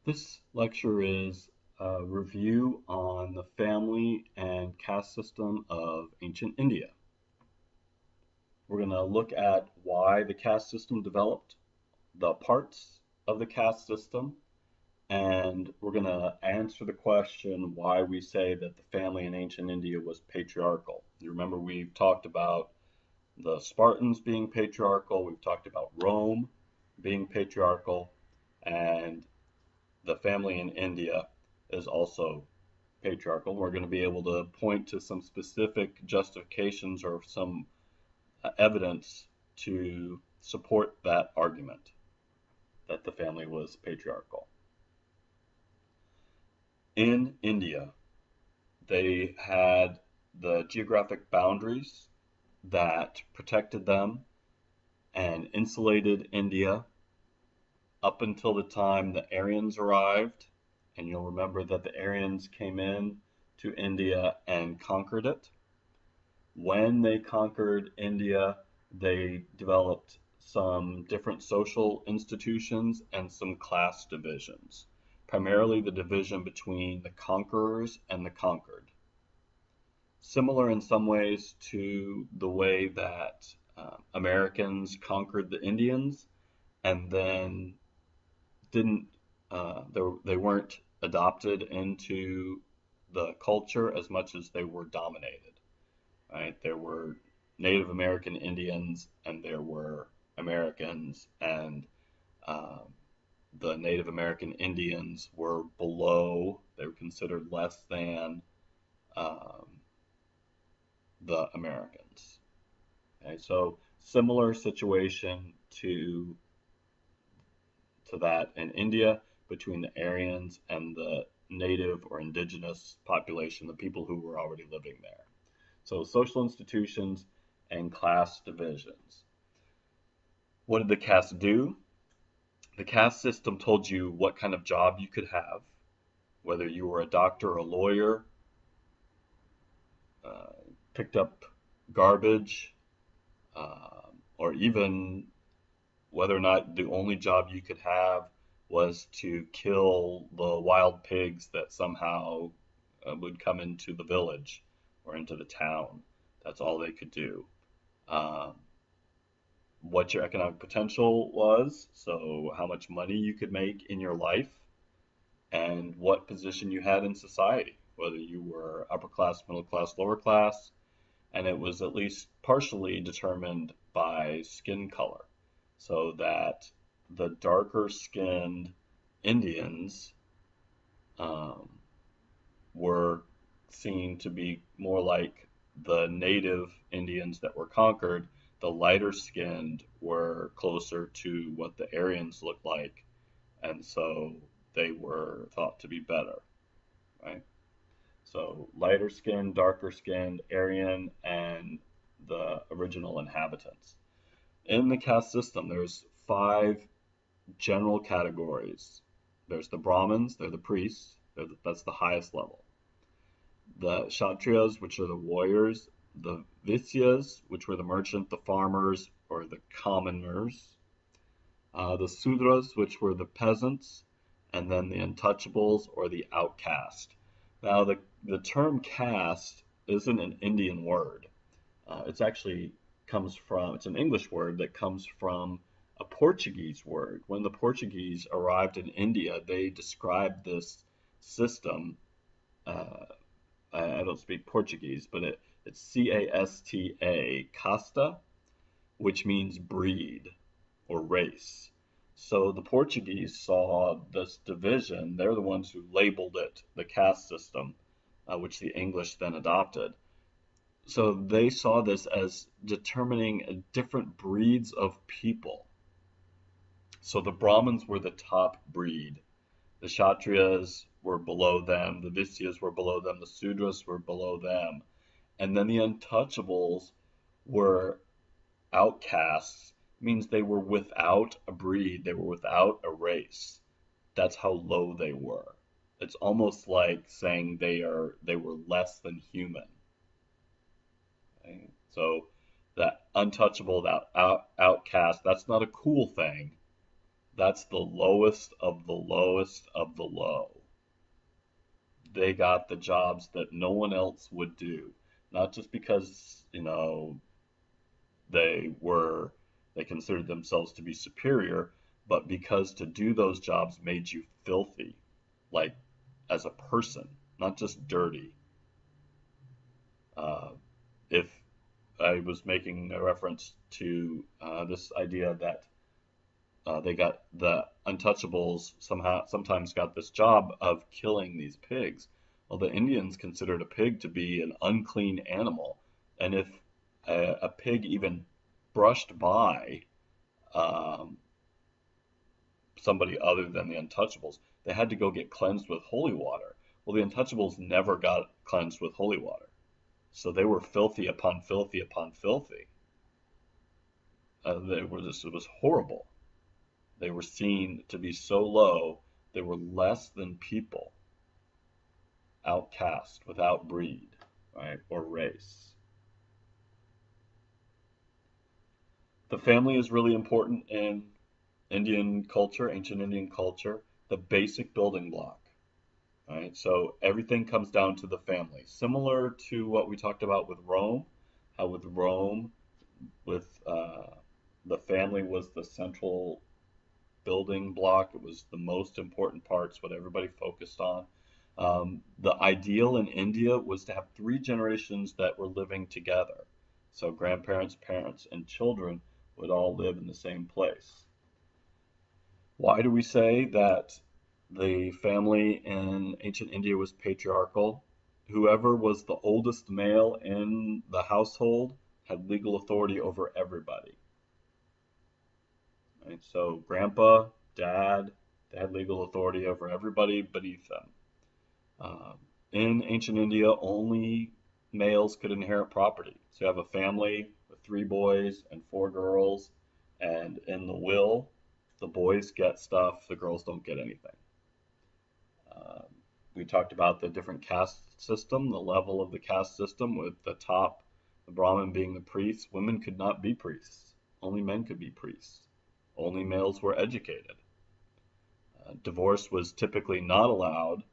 This lecture is a review on the family and caste system of ancient India. We're going to look at why the caste system developed, the parts of the caste system, and we're going to answer the question why we say that the family in ancient India was patriarchal. You remember we've talked about the Spartans being patriarchal, we've talked about Rome being patriarchal, and the family in India is also patriarchal. We're going to be able to point to some specific justifications or some evidence to support that argument that the family was patriarchal. In India, they had the geographic boundaries that protected them and insulated India up until the time the Aryans arrived. And you'll remember that the Aryans came in to India and conquered it. When they conquered India, they developed some different social institutions and some class divisions, primarily the division between the conquerors and the conquered. Similar in some ways to the way that Americans conquered the Indians and then didn't they weren't adopted into the culture as much as they were dominated, right? There were Native American Indians and there were Americans, and um, the Native American Indians were below, they were considered less than um, the Americans. Okay, so similar situation to that in India between the Aryans and the native or indigenous population, the people who were already living there. So social institutions and class divisions. What did the caste do? The caste system told you what kind of job you could have, whether you were a doctor, a lawyer, uh, picked up garbage, or even whether or not the only job you could have was to kill the wild pigs that somehow would come into the village or into the town. That's all they could do. Um, what your economic potential was, so how much money you could make in your life, and what position you had in society, whether you were upper class, middle class, lower class, and it was at least partially determined by skin color, so that the darker skinned Indians um, were seen to be more like the native Indians that were conquered. The lighter skinned were closer to what the Aryans looked like, and so they were thought to be better, right? So lighter skinned, darker skinned, Aryan, and the original inhabitants. In the caste system, there's five general categories. There's the Brahmins, they're the priests, that's the highest level. The Kshatriyas, which are the warriors, the Vaisyas, which were the merchant, the farmers, or the commoners, the Sudras, which were the peasants, and then the untouchables or the outcast. Now, the term caste isn't an Indian word. It's actually comes from, it's an English word that comes from a Portuguese word. When the Portuguese arrived in India, they described this system. Uh, I don't speak Portuguese, but it's Casta, casta, which means breed or race. So the Portuguese saw this division. They're the ones who labeled it the caste system, which the English then adopted. So they saw this as determining different breeds of people. So the Brahmins were the top breed. The Kshatriyas were below them. The Vaisyas were below them. The Sudras were below them. And then the untouchables were outcasts, means they were without a breed, they were without a race. That's how low they were. It's almost like saying they were less than human. Okay? So that untouchable, that outcast, that's not a cool thing. That's the lowest of the lowest of the low. They got the jobs that no one else would do, not just because, they were they considered themselves to be superior, but because to do those jobs made you filthy, like as a person, not just dirty. Uh, if I was making a reference to this idea that they got the untouchables somehow sometimes got this job of killing these pigs. Well, the Indians considered a pig to be an unclean animal, and if a pig even brushed by um, somebody other than the untouchables, they had to go get cleansed with holy water. Well, the untouchables never got cleansed with holy water, so they were filthy upon filthy upon filthy. It was horrible. They were seen to be so low, they were less than people, outcast, without breed, right, or race. The family is really important in Indian culture, ancient Indian culture, the basic building block, right? So everything comes down to the family. Similar to what we talked about with Rome, how with Rome, with the family was the central building block. It was the most important parts, what everybody focused on. The ideal in India was to have three generations that were living together. So grandparents, parents, and children would all live in the same place. Why do we say that the family in ancient India was patriarchal? Whoever was the oldest male in the household had legal authority over everybody. Right? So grandpa, dad, they had legal authority over everybody beneath them. Um, in ancient India, only males could inherit property. So you have a family with three boys and four girls, and in the will, the boys get stuff, the girls don't get anything. Um, we talked about the different caste system, the level of the caste system, with the top, the Brahmin being the priests. Women could not be priests, only men could be priests. Only males were educated. Divorce was typically not allowed,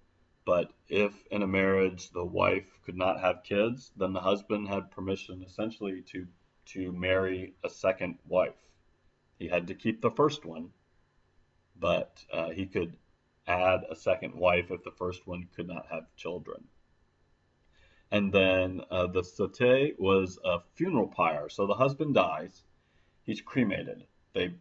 but if in a marriage the wife could not have kids, then the husband had permission essentially to marry a second wife. He had to keep the first one, but he could add a second wife if the first one could not have children. And then the sate was a funeral pyre. So the husband dies, he's cremated. They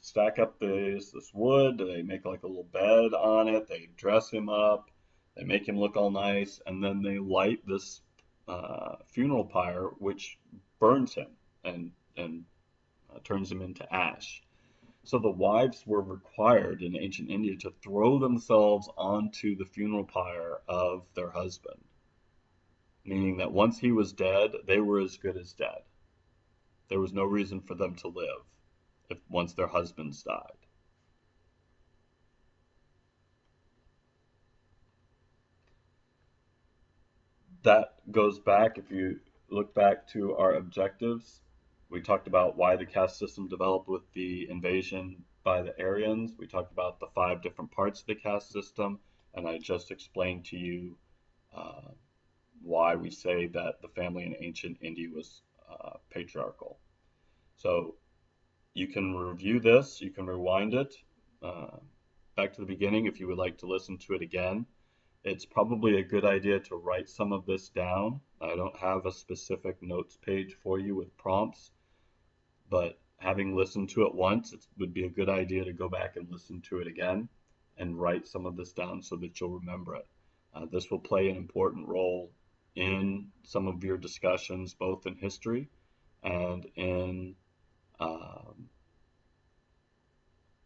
stack up this wood, they make like a little bed on it, they dress him up, they make him look all nice, and then they light this funeral pyre, which burns him and turns him into ash. So the wives were required in ancient India to throw themselves onto the funeral pyre of their husband, meaning that once he was dead, they were as good as dead. There was no reason for them to live if once their husbands died. That goes back, if you look back to our objectives, we talked about why the caste system developed with the invasion by the Aryans. We talked about the five different parts of the caste system, and I just explained to you uh, why we say that the family in ancient India was patriarchal. So you can review this, you can rewind it uh, back to the beginning if you would like to listen to it again. It's probably a good idea to write some of this down. I don't have a specific notes page for you with prompts, but having listened to it once, it would be a good idea to go back and listen to it again and write some of this down so that you'll remember it. This will play an important role in some of your discussions, both in history and in um,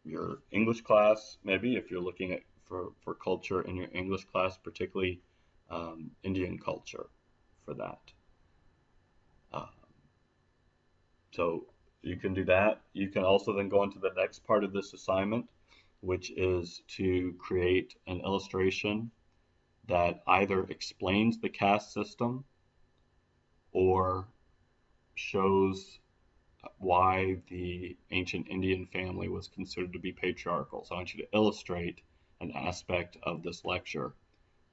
your English class, maybe if you're looking at for culture in your English class, particularly Indian culture for that. Uh, so you can do that. You can also then go into the next part of this assignment, which is to create an illustration that either explains the caste system or shows why the ancient Indian family was considered to be patriarchal. So I want you to illustrate an aspect of this lecture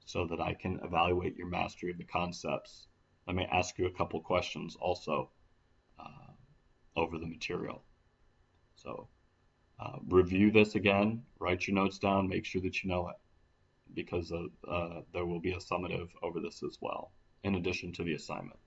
so that I can evaluate your mastery of the concepts. Let me ask you a couple questions also uh, over the material. So review this again, write your notes down, make sure that you know it, because there will be a summative over this as well, in addition to the assignment.